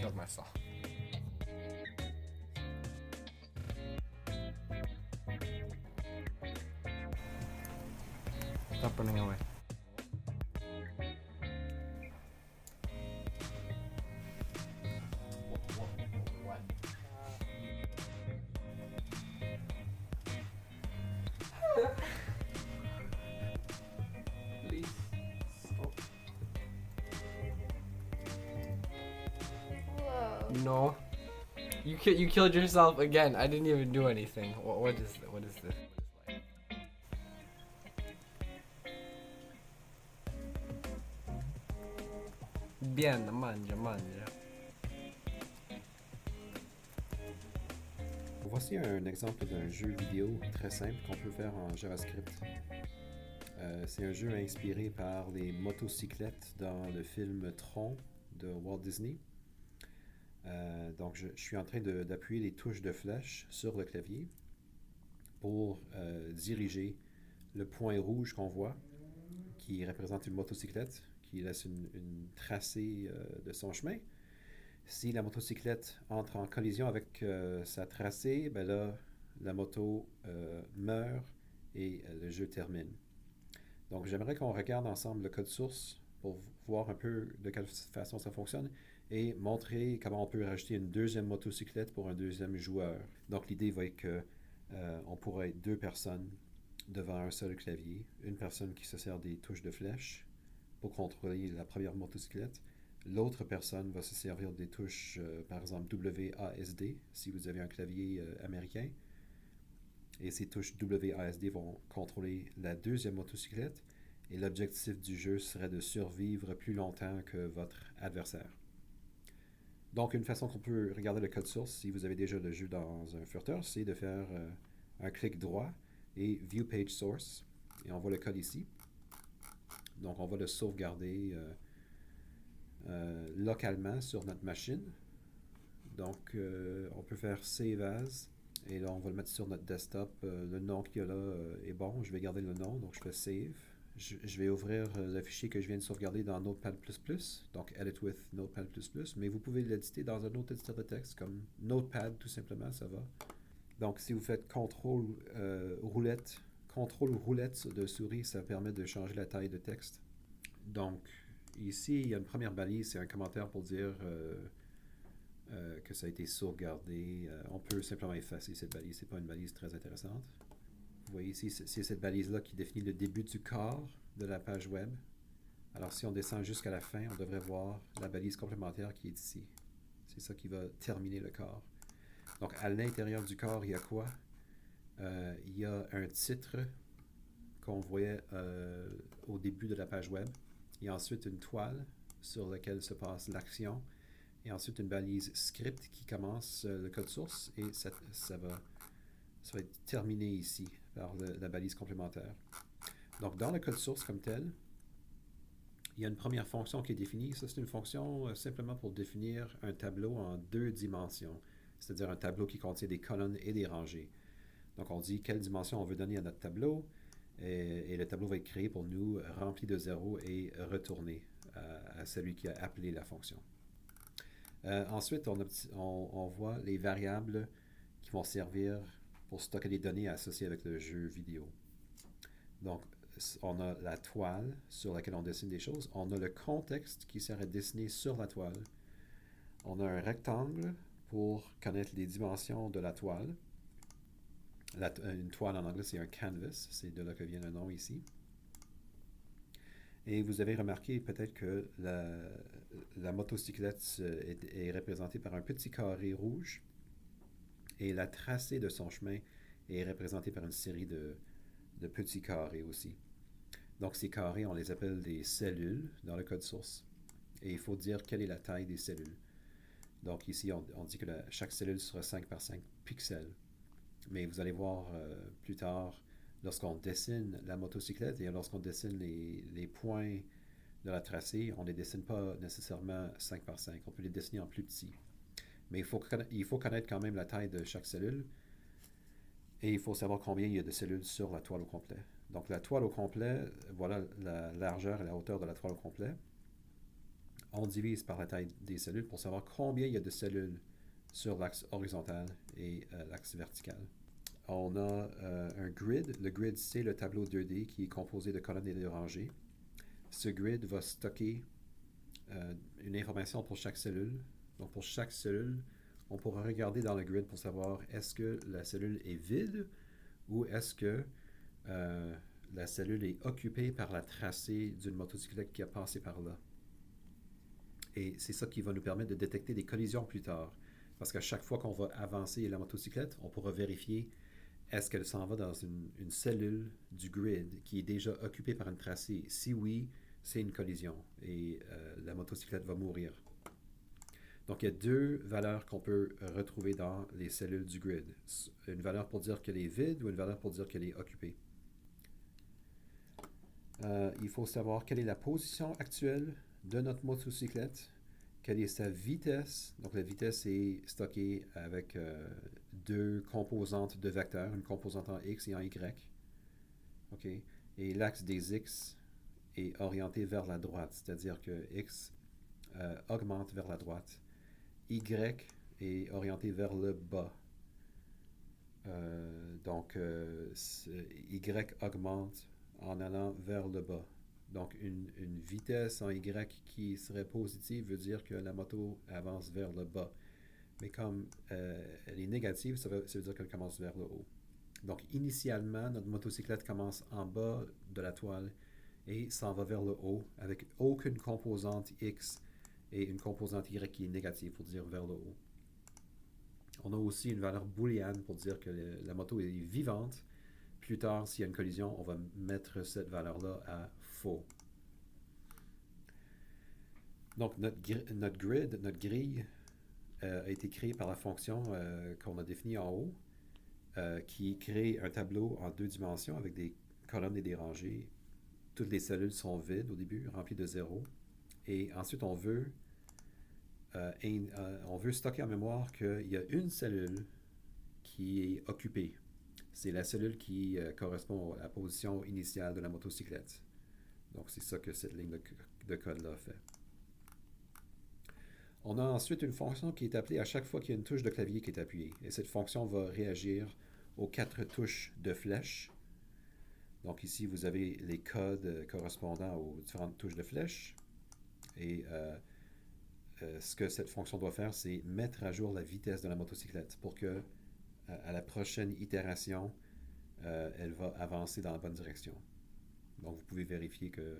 killed myself. Stop running away. What? Please stop. Whoa. No. You killed yourself again. I didn't even do anything. What is this? Bien, mangia. Voici un exemple d'un jeu vidéo très simple qu'on peut faire en JavaScript. C'est un jeu inspiré par les motocyclettes dans le film Tron de Walt Disney. Donc, je suis en train d'appuyer les touches de flèche sur le clavier pour diriger le point rouge qu'on voit, qui représente une motocyclette, qui laisse une tracée de son chemin. Si la motocyclette entre en collision avec sa tracée, ben là, la moto meurt et le jeu termine. Donc, j'aimerais qu'on regarde ensemble le code source pour voir un peu de quelle façon ça fonctionne et montrer comment on peut rajouter une deuxième motocyclette pour un deuxième joueur. Donc, l'idée va être que on pourrait être deux personnes devant un seul clavier, une personne qui se sert des touches de flèche pour contrôler la première motocyclette. L'autre personne va se servir des touches, par exemple WASD, si vous avez un clavier américain. Et ces touches WASD vont contrôler la deuxième motocyclette. Et l'objectif du jeu serait de survivre plus longtemps que votre adversaire. Donc, une façon qu'on peut regarder le code source, si vous avez déjà le jeu dans un furteur, c'est de faire un clic droit et View Page Source. Et on voit le code ici. Donc, on va le sauvegarder localement sur notre machine. Donc, on peut faire Save As. Et là, on va le mettre sur notre desktop. Le nom qu'il y a là est bon. Je vais garder le nom. Donc, je fais Save. Je vais ouvrir le fichier que je viens de sauvegarder dans Notepad++. Donc, Edit with Notepad++. Mais vous pouvez l'éditer dans un autre éditeur de texte comme Notepad, tout simplement, ça va. Donc, si vous faites CTRL ou roulette de souris, ça permet de changer la taille de texte. Donc, ici, il y a une première balise, c'est un commentaire pour dire que ça a été sauvegardé. On peut simplement effacer cette balise, c'est pas une balise très intéressante. Vous voyez ici, c'est cette balise-là qui définit le début du corps de la page web. Alors, si on descend jusqu'à la fin, on devrait voir la balise complémentaire qui est ici. C'est ça qui va terminer le corps. Donc, à l'intérieur du corps, il y a quoi? Il y a un titre qu'on voyait au début de la page web. Il y a ensuite une toile sur laquelle se passe l'action. Et ensuite une balise script qui commence le code source. Et ça va être terminé ici par la balise complémentaire. Donc, dans le code source comme tel, il y a une première fonction qui est définie. Ça, c'est une fonction simplement pour définir un tableau en 2 dimensions. C'est-à-dire un tableau qui contient des colonnes et des rangées. Donc, on dit quelle dimension on veut donner à notre tableau. Et le tableau va être créé pour nous, rempli de 0 et retourné à celui qui a appelé la fonction. Ensuite, on voit les variables qui vont servir pour stocker les données associées avec le jeu vidéo. Donc, on a la toile sur laquelle on dessine des choses. On a le contexte qui sert à dessiner sur la toile. On a un rectangle pour connaître les dimensions de la toile. Une toile en anglais, c'est un canvas. C'est de là que vient le nom ici. Et vous avez remarqué peut-être que la motocyclette est représentée par un petit carré rouge et la tracée de son chemin est représentée par une série de petits carrés aussi. Donc ces carrés, on les appelle des cellules dans le code source. Et il faut dire quelle est la taille des cellules. Donc ici, on dit que chaque cellule sera 5 par 5 pixels. Mais vous allez voir plus tard, lorsqu'on dessine la motocyclette et lorsqu'on dessine les points de la tracée, on ne les dessine pas nécessairement 5 par 5. On peut les dessiner en plus petits. Mais il faut connaître quand même la taille de chaque cellule. Et il faut savoir combien il y a de cellules sur la toile au complet. Donc la toile au complet, voilà la largeur et la hauteur de la toile au complet. on divise par la taille des cellules pour savoir combien il y a de cellules sur l'axe horizontal et l'axe vertical. On a un grid. Le grid, c'est le tableau 2D qui est composé de colonnes et de rangées. Ce grid va stocker une information pour chaque cellule. Donc, pour chaque cellule, on pourra regarder dans le grid pour savoir est-ce que la cellule est vide ou est-ce que la cellule est occupée par la tracée d'une motocyclette qui a passé par là. Et c'est ça qui va nous permettre de détecter des collisions plus tard. Parce qu'à chaque fois qu'on va avancer la motocyclette, on pourra vérifier est-ce qu'elle s'en va dans une cellule du grid qui est déjà occupée par une tracée. Si oui, c'est une collision et la motocyclette va mourir. Donc, il y a deux valeurs qu'on peut retrouver dans les cellules du grid. Une valeur pour dire qu'elle est vide ou une valeur pour dire qu'elle est occupée. Il faut savoir quelle est la position actuelle de notre motocyclette, quelle est sa vitesse. Donc, la vitesse est stockée avec deux composantes de vecteurs, une composante en X et en Y. OK? Et l'axe des X est orienté vers la droite, c'est-à-dire que X augmente vers la droite. Y est orienté vers le bas. Donc, Y augmente en allant vers le bas. Donc, une vitesse en Y qui serait positive veut dire que la moto avance vers le bas. Mais comme elle est négative, ça veut dire qu'elle commence vers le haut. Donc, initialement, notre motocyclette commence en bas de la toile et s'en va vers le haut avec aucune composante X et une composante Y qui est négative pour dire vers le haut. On a aussi une valeur booléenne pour dire que la moto est vivante. Plus tard, s'il y a une collision, on va mettre cette valeur-là à faux. Donc, notre grid, notre grille, a été créée par la fonction qu'on a définie en haut, qui crée un tableau en 2 dimensions avec des colonnes et des rangées. Toutes les cellules sont vides au début, remplies de 0. Et ensuite, on veut stocker en mémoire qu'il y a une cellule qui est occupée. C'est la cellule qui correspond à la position initiale de la motocyclette. Donc, c'est ça que cette ligne de code-là fait. On a ensuite une fonction qui est appelée à chaque fois qu'il y a une touche de clavier qui est appuyée. Et cette fonction va réagir aux 4 touches de flèche. Donc ici, vous avez les codes correspondant aux différentes touches de flèche. Et ce que cette fonction doit faire, c'est mettre à jour la vitesse de la motocyclette pour que, à la prochaine itération, elle va avancer dans la bonne direction. Donc vous pouvez vérifier que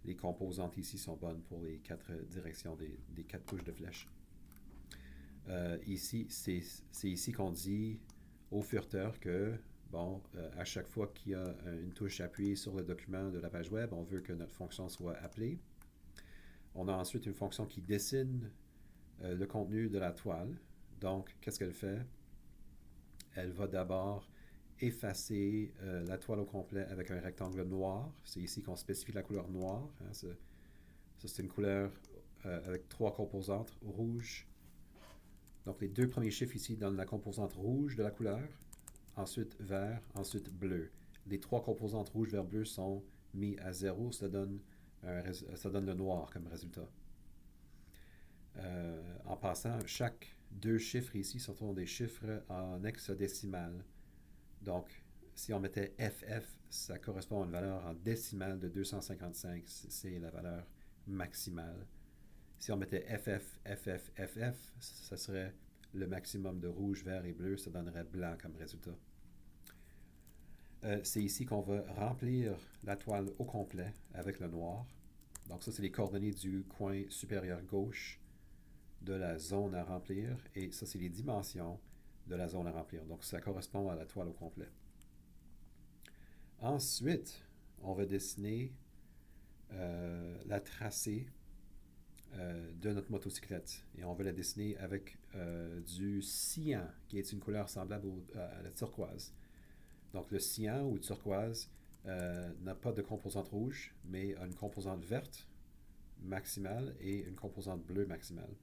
les composantes ici sont bonnes pour les 4 directions des 4 touches de flèche. Ici, c'est ici qu'on dit au furteur que, à chaque fois qu'il y a une touche appuyée sur le document de la page web, on veut que notre fonction soit appelée. On a ensuite une fonction qui dessine le contenu de la toile. Donc, qu'est-ce qu'elle fait? Elle va d'abord effacer la toile au complet avec un rectangle noir. C'est ici qu'on spécifie la couleur noire. Hein. Ça, c'est une couleur avec 3 composantes, rouge. Donc, les 2 premiers chiffres ici donnent la composante rouge de la couleur, ensuite vert, ensuite bleu. Les 3 composantes rouge, vert, bleu sont mis à 0. Ça donne le noir comme résultat. En passant, chaque 2 chiffres ici sont des chiffres en hexadécimal. Donc, si on mettait FF, ça correspond à une valeur en décimale de 255. C'est la valeur maximale. Si on mettait FF, FF, FF, ça serait le maximum de rouge, vert et bleu. Ça donnerait blanc comme résultat. C'est ici qu'on va remplir la toile au complet avec le noir. Donc ça, c'est les coordonnées du coin supérieur gauche de la zone à remplir. Et ça, c'est les dimensions de la zone à remplir. Donc ça correspond à la toile au complet. Ensuite, on va dessiner la tracée de notre motocyclette. Et on va la dessiner avec du cyan, qui est une couleur semblable à la turquoise. Donc le cyan ou turquoise n'a pas de composante rouge, mais a une composante verte maximale et une composante bleue maximale.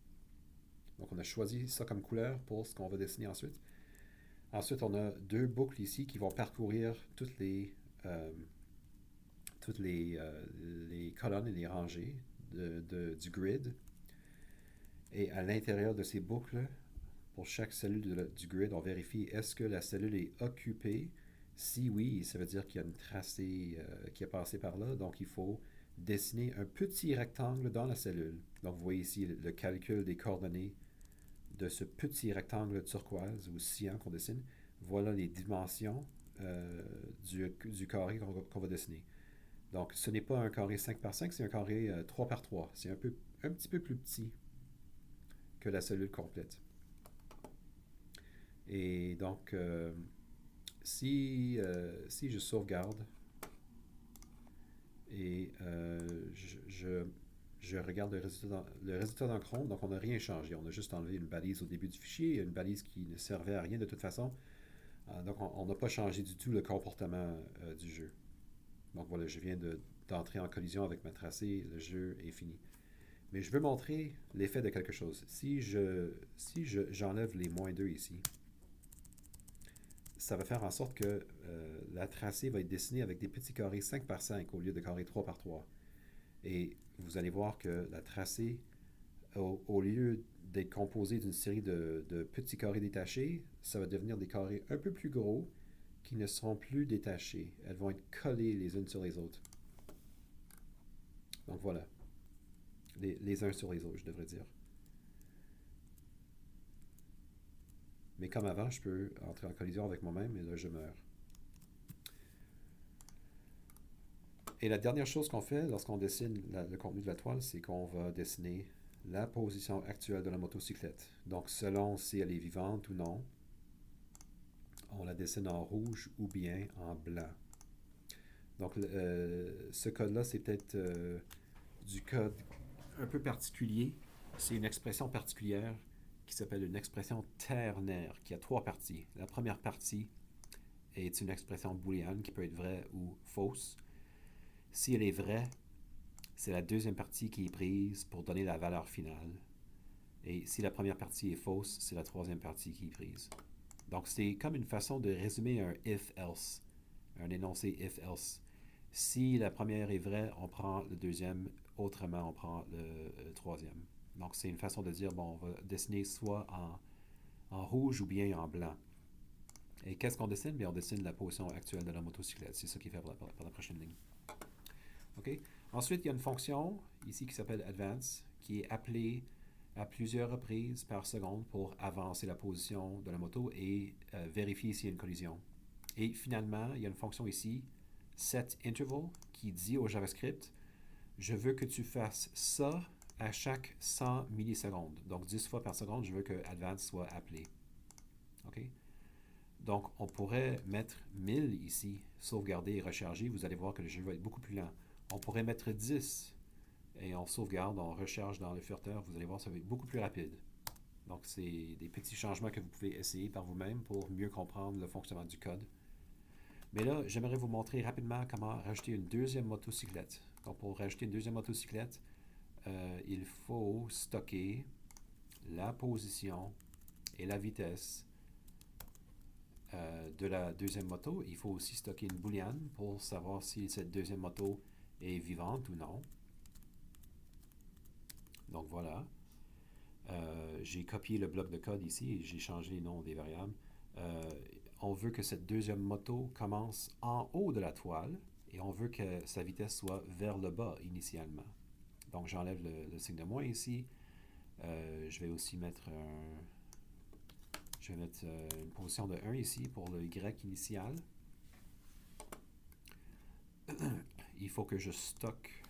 Donc on a choisi ça comme couleur pour ce qu'on va dessiner ensuite. Ensuite, on a 2 boucles ici qui vont parcourir toutes les colonnes et les rangées du grid. Et à l'intérieur de ces boucles, pour chaque cellule du grid, on vérifie est-ce que la cellule est occupée. Si oui, ça veut dire qu'il y a une tracée qui est passée par là. Donc, il faut dessiner un petit rectangle dans la cellule. Donc, vous voyez ici le calcul des coordonnées de ce petit rectangle turquoise ou cyan qu'on dessine. Voilà les dimensions du carré qu'on va dessiner. Donc, ce n'est pas un carré 5 par 5, c'est un carré 3 par 3. C'est un petit peu plus petit que la cellule complète. Et donc, si je sauvegarde et je regarde le résultat dans Chrome, donc on n'a rien changé. On a juste enlevé une balise au début du fichier, une balise qui ne servait à rien de toute façon. Donc, on n'a pas changé du tout le comportement du jeu. Donc voilà, je viens d'entrer en collision avec ma tracée, le jeu est fini. Mais je veux montrer l'effet de quelque chose. Si j'enlève les -2 ici, ça va faire en sorte que la tracée va être dessinée avec des petits carrés 5 par 5 au lieu de carrés 3 par 3. Et vous allez voir que la tracée, au lieu d'être composée d'une série de petits carrés détachés, ça va devenir des carrés un peu plus gros qui ne seront plus détachés. Elles vont être collées les unes sur les autres. Donc voilà. Les uns sur les autres, je devrais dire. Mais comme avant, je peux entrer en collision avec moi-même et là, je meurs. Et la dernière chose qu'on fait lorsqu'on dessine le contenu de la toile, c'est qu'on va dessiner la position actuelle de la motocyclette. Donc, selon si elle est vivante ou non, on la dessine en rouge ou bien en blanc. Donc, ce code-là, c'est peut-être du code un peu particulier. C'est une expression particulière qui s'appelle une expression ternaire, qui a 3 parties. La première partie est une expression booléenne qui peut être vraie ou fausse. Si elle est vraie, c'est la deuxième partie qui est prise pour donner la valeur finale. Et si la première partie est fausse, c'est la troisième partie qui est prise. Donc, c'est comme une façon de résumer un if-else, un énoncé if-else. Si la première est vraie, on prend le deuxième, autrement, on prend le troisième. Donc, c'est une façon de dire, bon, on va dessiner soit en rouge ou bien en blanc. Et qu'est-ce qu'on dessine? Bien, on dessine la position actuelle de la motocyclette. C'est ça qui fait pour la prochaine ligne. OK? Ensuite, il y a une fonction ici qui s'appelle advance, qui est appelée à plusieurs reprises par seconde pour avancer la position de la moto et vérifier s'il y a une collision. Et finalement, il y a une fonction ici, setInterval, qui dit au JavaScript, je veux que tu fasses ça à chaque 100 millisecondes. Donc, 10 fois par seconde, je veux que advance soit appelé. OK? Donc, on pourrait mettre 1000 ici, sauvegarder et recharger. Vous allez voir que le jeu va être beaucoup plus lent. On pourrait mettre 10 et on sauvegarde, on recharge dans le furteur. Vous allez voir, ça va être beaucoup plus rapide. Donc, c'est des petits changements que vous pouvez essayer par vous-même pour mieux comprendre le fonctionnement du code. Mais là, j'aimerais vous montrer rapidement comment rajouter une deuxième motocyclette. Donc, pour rajouter une deuxième motocyclette, il faut stocker la position et la vitesse de la deuxième moto. Il faut aussi stocker une booléenne pour savoir si cette deuxième moto est vivante ou non. Donc voilà. J'ai copié le bloc de code ici et j'ai changé les noms des variables. On veut que cette deuxième moto commence en haut de la toile et on veut que sa vitesse soit vers le bas initialement. Donc j'enlève le signe de moins ici. Je vais aussi mettre une position de 1 ici pour le Y initial. Il faut que je stocke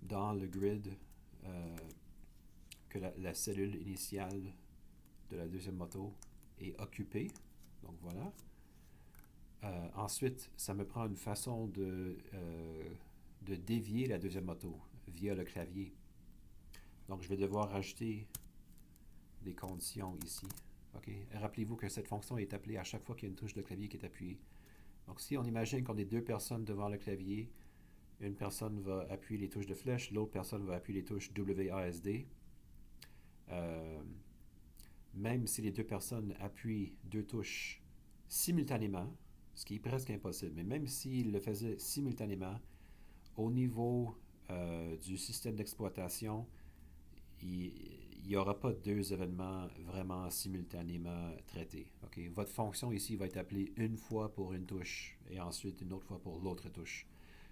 dans le grid que la cellule initiale de la deuxième moto est occupée. Donc voilà. Ensuite, ça me prend une façon de dévier la deuxième moto via le clavier. Donc je vais devoir rajouter des conditions ici. Okay? Rappelez-vous que cette fonction est appelée à chaque fois qu'il y a une touche de clavier qui est appuyée. Donc si on imagine qu'on est deux personnes devant le clavier, une personne va appuyer les touches de flèche, l'autre personne va appuyer les touches WASD. Même si les deux personnes appuient deux touches simultanément, ce qui est presque impossible, mais même s'ils le faisaient simultanément, au niveau du système d'exploitation, il n'y aura pas deux événements vraiment simultanément traités. Okay? Votre fonction ici va être appelée une fois pour une touche et ensuite une autre fois pour l'autre touche.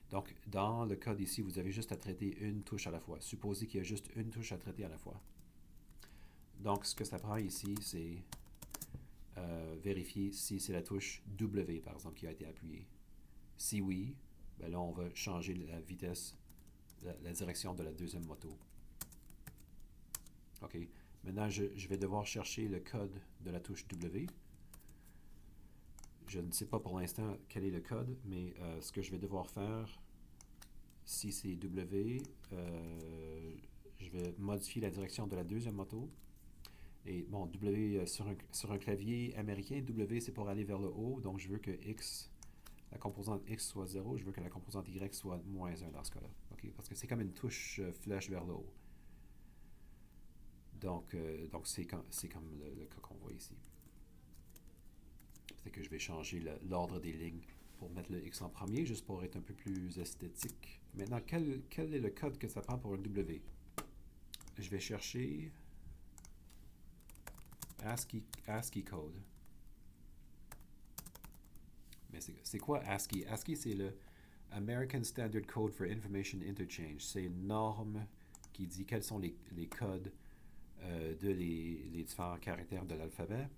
Donc, dans le code ici, vous avez juste à traiter une touche à la fois. Supposez qu'il y a juste une touche à traiter à la fois. Donc, ce que ça prend ici, c'est vérifier si c'est la touche W, par exemple, qui a été appuyée. Si oui, ben là, on va changer la vitesse, la direction de la deuxième moto. OK. Maintenant, je vais devoir chercher le code de la touche W. Je ne sais pas pour l'instant quel est le code, mais ce que je vais devoir faire, si c'est W, je vais modifier la direction de la deuxième moto. Et bon, W sur un clavier américain, W c'est pour aller vers le haut, donc je veux que X, la composante X soit 0, je veux que la composante Y soit moins 1 dans ce cas-là. Okay? Parce que c'est comme une touche flèche vers le haut. Donc c'est comme le cas qu'on voit ici. C'est que je vais changer l'ordre des lignes pour mettre le X en premier, juste pour être un peu plus esthétique. Maintenant, quel est le code que ça prend pour un W? Je vais chercher ASCII code. Mais c'est quoi ASCII? ASCII, c'est le American Standard Code for Information Interchange. C'est une norme qui dit quels sont les codes de les différents caractères de l'alphabet.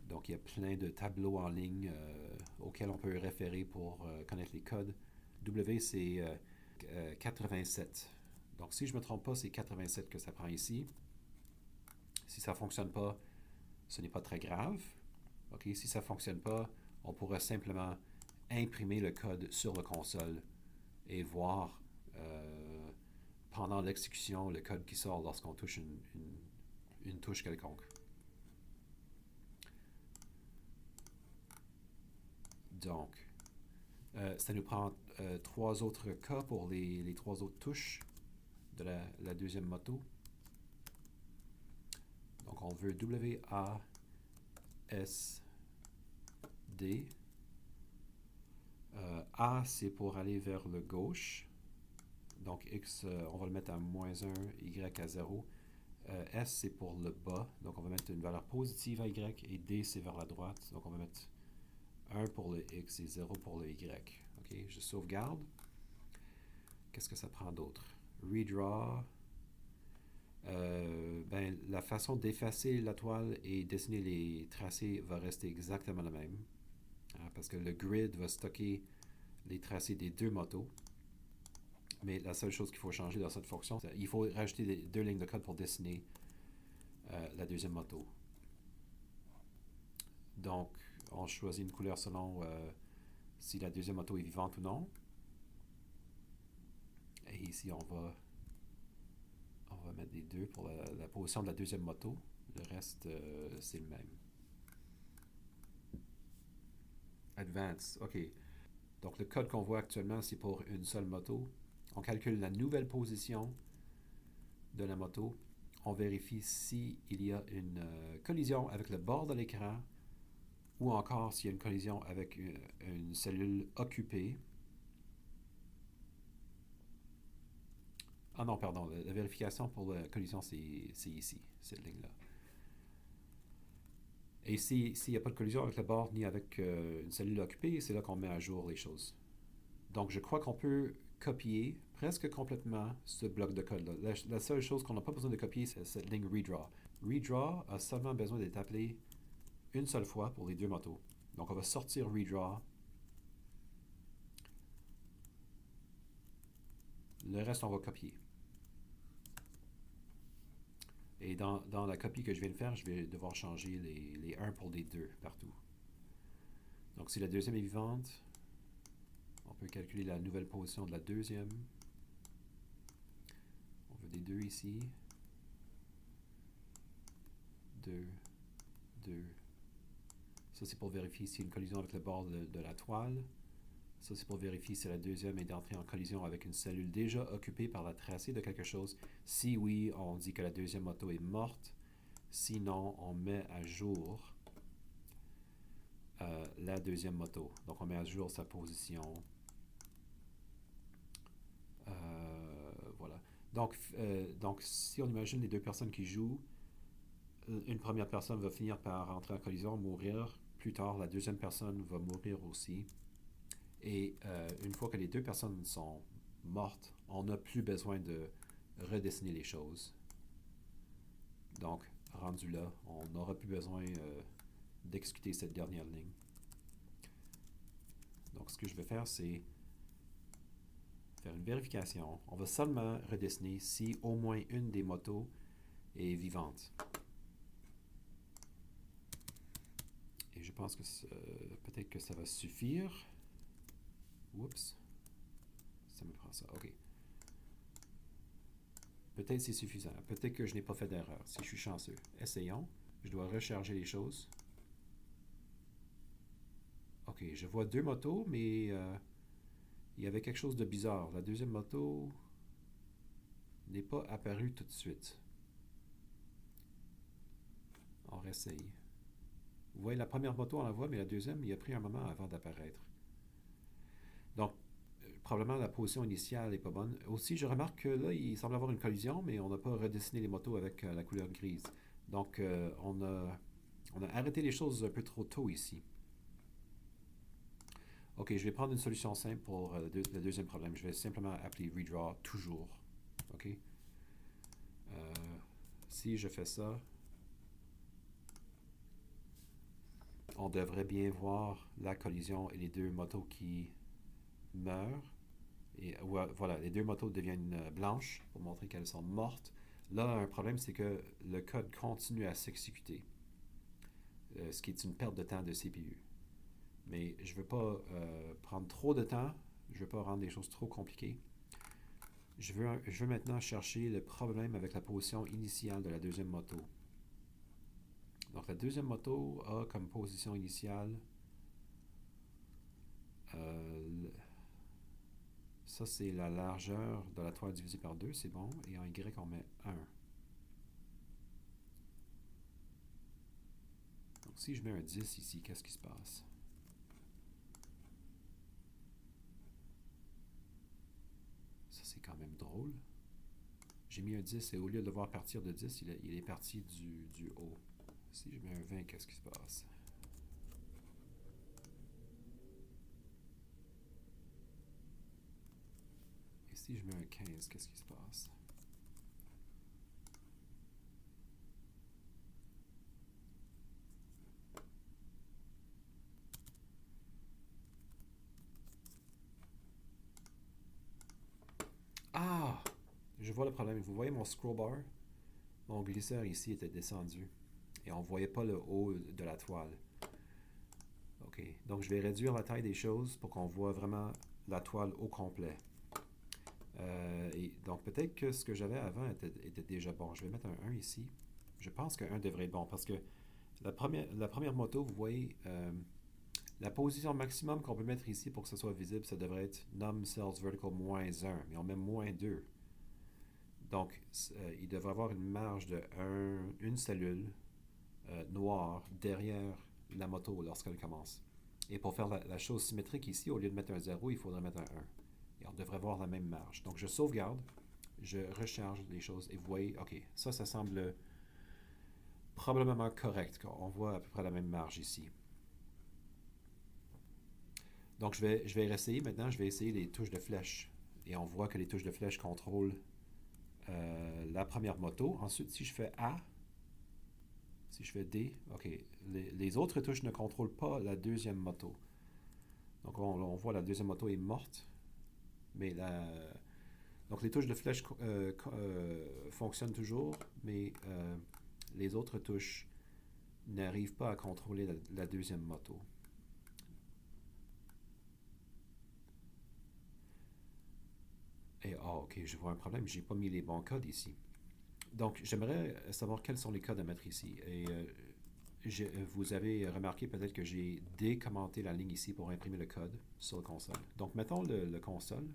Donc, il y a plein de tableaux en ligne auxquels on peut référer pour connaître les codes. W, c'est 87. Donc, si je ne me trompe pas, c'est 87 que ça prend ici. Si ça ne fonctionne pas, ce n'est pas très grave. Okay? Si ça ne fonctionne pas, on pourrait simplement imprimer le code sur la console et voir pendant l'exécution le code qui sort lorsqu'on touche une touche quelconque. Donc, ça nous prend trois autres cas pour les trois autres touches de la deuxième moto. Donc, on veut W, A, S, D. A, c'est pour aller vers le gauche. Donc, X, on va le mettre à moins 1, Y à 0. S, c'est pour le bas. Donc, on va mettre une valeur positive à Y. Et D, c'est vers la droite. Donc, on va mettre 1 pour le X et 0 pour le Y. OK, je sauvegarde. Qu'est-ce que ça prend d'autre? Redraw. La façon d'effacer la toile et dessiner les tracés va rester exactement la même. Parce que le grid va stocker les tracés des deux motos. Mais la seule chose qu'il faut changer dans cette fonction, c'est qu'il faut rajouter deux lignes de code pour dessiner la deuxième moto. Donc, on choisit une couleur selon si la deuxième moto est vivante ou non. Et ici, on va mettre des 2 pour la position de la deuxième moto. Le reste, c'est le même. Advance, OK. Donc, le code qu'on voit actuellement, c'est pour une seule moto. On calcule la nouvelle position de la moto. On vérifie s'il y a une collision avec le bord de l'écran ou encore s'il y a une collision avec une cellule occupée. Ah non, pardon, la vérification pour la collision, c'est ici, cette ligne-là. Et s'il n'y a pas de collision avec le bord ni avec une cellule occupée, c'est là qu'on met à jour les choses. Donc, je crois qu'on peut copier presque complètement ce bloc de code-là. La seule chose qu'on n'a pas besoin de copier, c'est cette ligne redraw. Redraw a seulement besoin d'être appelé une seule fois pour les deux motos. Donc, on va sortir redraw. Le reste, on va copier. Et dans la copie que je viens de faire, je vais devoir changer les 1 pour les 2 partout. Donc, si la deuxième est vivante, on peut calculer la nouvelle position de la deuxième. On veut des 2 ici. 2, 2. Ça, c'est pour vérifier s'il y a une collision avec le bord de la toile. Ça, c'est pour vérifier si la deuxième est d'entrer en collision avec une cellule déjà occupée par la tracée de quelque chose. Si oui, on dit que la deuxième moto est morte. Sinon, on met à jour la deuxième moto. Donc, on met à jour sa position Donc, si on imagine les deux personnes qui jouent, une première personne va finir par entrer en collision, mourir. Plus tard, la deuxième personne va mourir aussi. Et une fois que les deux personnes sont mortes, on n'a plus besoin de redessiner les choses. Donc, rendu là, on n'aura plus besoin d'exécuter cette dernière ligne. Donc, ce que je vais faire, c'est faire une vérification. On va seulement redessiner si au moins une des motos est vivante. Et je pense que peut-être que ça va suffire. Oups. Ça me prend ça. OK. Peut-être c'est suffisant. Peut-être que je n'ai pas fait d'erreur, si je suis chanceux. Essayons. Je dois recharger les choses. OK, je vois deux motos, mais il y avait quelque chose de bizarre. La deuxième moto n'est pas apparue tout de suite. On réessaye. Vous voyez, la première moto, on la voit, mais la deuxième, il a pris un moment avant d'apparaître. Donc, probablement la position initiale n'est pas bonne. Aussi, je remarque que là, il semble avoir une collision, mais on n'a pas redessiné les motos avec la couleur grise. Donc, on a arrêté les choses un peu trop tôt ici. OK, je vais prendre une solution simple pour le deuxième problème. Je vais simplement appeler redraw toujours. OK? Si je fais ça, on devrait bien voir la collision et les deux motos qui meurent. Et voilà, les deux motos deviennent blanches pour montrer qu'elles sont mortes. Là, un problème, c'est que le code continue à s'exécuter, ce qui est une perte de temps de CPU. Mais je ne veux pas prendre trop de temps, je ne veux pas rendre les choses trop compliquées. Je veux maintenant chercher le problème avec la position initiale de la deuxième moto. Donc la deuxième moto a comme position initiale ça c'est la largeur de la toile divisée par 2, c'est bon. Et en Y on met 1. Donc si je mets un 10 ici, qu'est-ce qui se passe? Ça c'est quand même drôle. J'ai mis un 10 et au lieu de le voir partir de 10, il est parti du haut. Si je mets un 20, qu'est-ce qui se passe? Et si je mets un 15, qu'est-ce qui se passe? Ah! Je vois le problème. Vous voyez mon scroll bar? Mon glisseur ici était descendu. Et on ne voyait pas le haut de la toile. OK. Donc, je vais réduire la taille des choses pour qu'on voit vraiment la toile au complet. Et donc, peut-être que ce que j'avais avant était déjà bon. Je vais mettre un 1 ici. Je pense qu'un 1 devrait être bon parce que la première moto, vous voyez, la position maximum qu'on peut mettre ici pour que ce soit visible, ça devrait être num cells vertical -1. Mais on met -2. Donc, il devrait avoir une marge de une cellule noire derrière la moto lorsqu'elle commence. Et pour faire la chose symétrique ici, au lieu de mettre un 0, il faudrait mettre un 1. Et on devrait voir la même marge. Donc, je sauvegarde, je recharge les choses et vous voyez, OK, ça semble probablement correct. On voit à peu près la même marge ici. Donc, je vais réessayer maintenant, je vais essayer les touches de flèche. Et on voit que les touches de flèche contrôlent la première moto. Ensuite, si je fais A, si je fais D, OK, les autres touches ne contrôlent pas la deuxième moto. Donc, on voit la deuxième moto est morte. Mais donc, les touches de flèche fonctionnent toujours, mais les autres touches n'arrivent pas à contrôler la deuxième moto. Et, OK, je vois un problème. J'ai pas mis les bons codes ici. Donc, j'aimerais savoir quels sont les codes à mettre ici. Et vous avez remarqué peut-être que j'ai décommenté la ligne ici pour imprimer le code sur le console. Donc, mettons le console.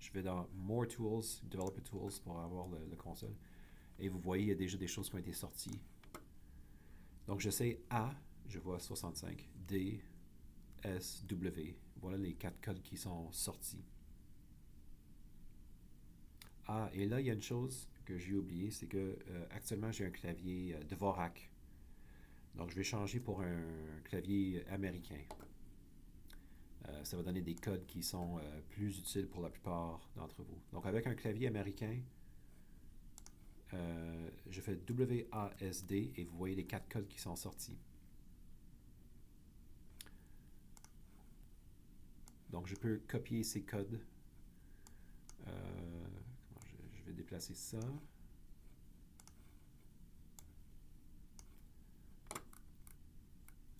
Je vais dans More Tools, Developer Tools pour avoir le console. Et vous voyez, il y a déjà des choses qui ont été sorties. Donc, j'essaie A, je vois 65, D, S, W. Voilà les 4 codes qui sont sortis. Ah, et là, il y a une chose que j'ai oublié, c'est que actuellement, j'ai un clavier Dvorak. Donc, je vais changer pour un clavier américain. Ça va donner des codes qui sont plus utiles pour la plupart d'entre vous. Donc, avec un clavier américain, je fais WASD et vous voyez les 4 codes qui sont sortis. Donc, je peux copier ces codes. Je vais déplacer ça.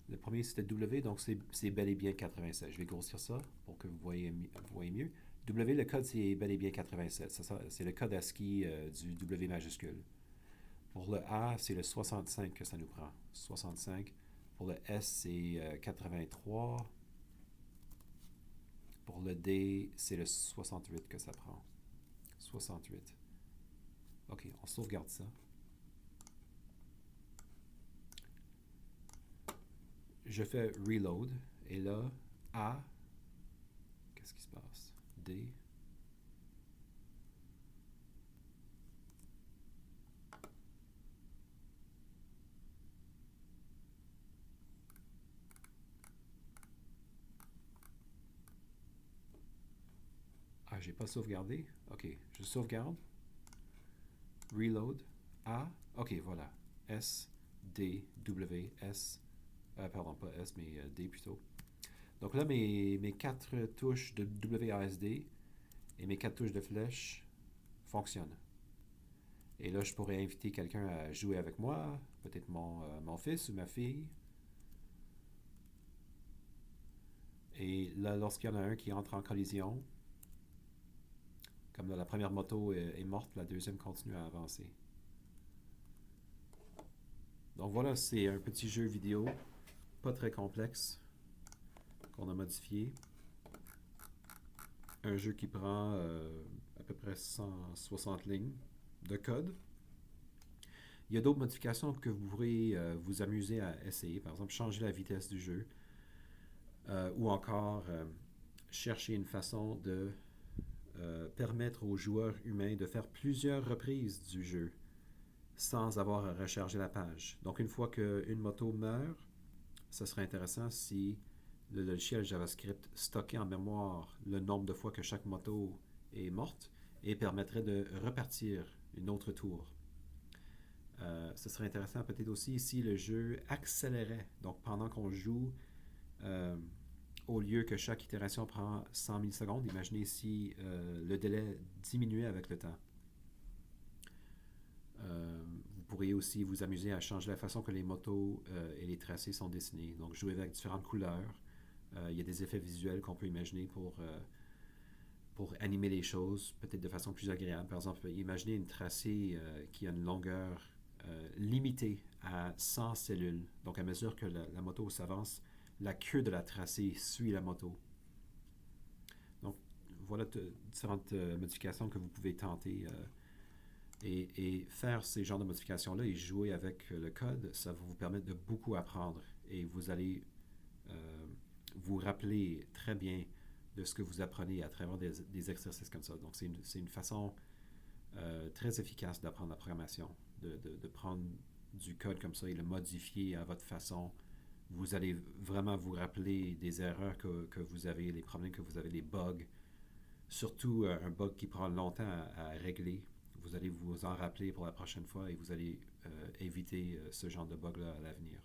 Le premier, c'était W, donc c'est bel et bien 87. Je vais grossir ça pour que vous voyez mieux. W, le code, c'est bel et bien 87. C'est le code ASCII du W majuscule. Pour le A, c'est le 65 que ça nous prend. 65. Pour le S, c'est 83. Pour le D, c'est le 68 que ça prend. 68. OK, on sauvegarde ça. Je fais reload. Et là, A, qu'est-ce qui se passe? D. Ah, j'ai pas sauvegardé. OK, je sauvegarde. Reload. A. OK, voilà. S, D, W, S. Pardon, pas S, mais D plutôt. Donc là, mes 4 touches de WASD et mes 4 touches de flèche fonctionnent. Et là, je pourrais inviter quelqu'un à jouer avec moi, peut-être mon fils ou ma fille. Et là, lorsqu'il y en a un qui entre en collision, comme là, la première moto est morte, la deuxième continue à avancer. Donc voilà, c'est un petit jeu vidéo, pas très complexe, qu'on a modifié. Un jeu qui prend à peu près 160 lignes de code. Il y a d'autres modifications que vous pourrez vous amuser à essayer. Par exemple, changer la vitesse du jeu. Ou encore chercher une façon de permettre aux joueurs humains de faire plusieurs reprises du jeu sans avoir à recharger la page. Donc, une fois qu'une moto meurt, ce serait intéressant si le logiciel JavaScript stockait en mémoire le nombre de fois que chaque moto est morte et permettrait de repartir une autre tour. Ce serait intéressant peut-être aussi si le jeu accélérait. Donc, pendant qu'on joue, au lieu que chaque itération prend 100 millisecondes, imaginez si le délai diminuait avec le temps. Vous pourriez aussi vous amuser à changer la façon que les motos et les tracés sont dessinés. Donc, jouer avec différentes couleurs. Il y a des effets visuels qu'on peut imaginer pour animer les choses, peut-être de façon plus agréable. Par exemple, imaginez une tracée qui a une longueur limitée à 100 cellules. Donc, à mesure que la moto s'avance, la queue de la tracée suit la moto. Donc, voilà différentes modifications que vous pouvez tenter. Et faire ces genres de modifications-là et jouer avec le code, ça va vous permettre de beaucoup apprendre. Et vous allez vous rappeler très bien de ce que vous apprenez à travers des exercices comme ça. Donc, c'est une façon très efficace d'apprendre la programmation, de prendre du code comme ça et le modifier à votre façon. Vous allez vraiment vous rappeler des erreurs que vous avez, les problèmes que vous avez, les bugs. Surtout un bug qui prend longtemps à régler. Vous allez vous en rappeler pour la prochaine fois et vous allez éviter ce genre de bug-là à l'avenir.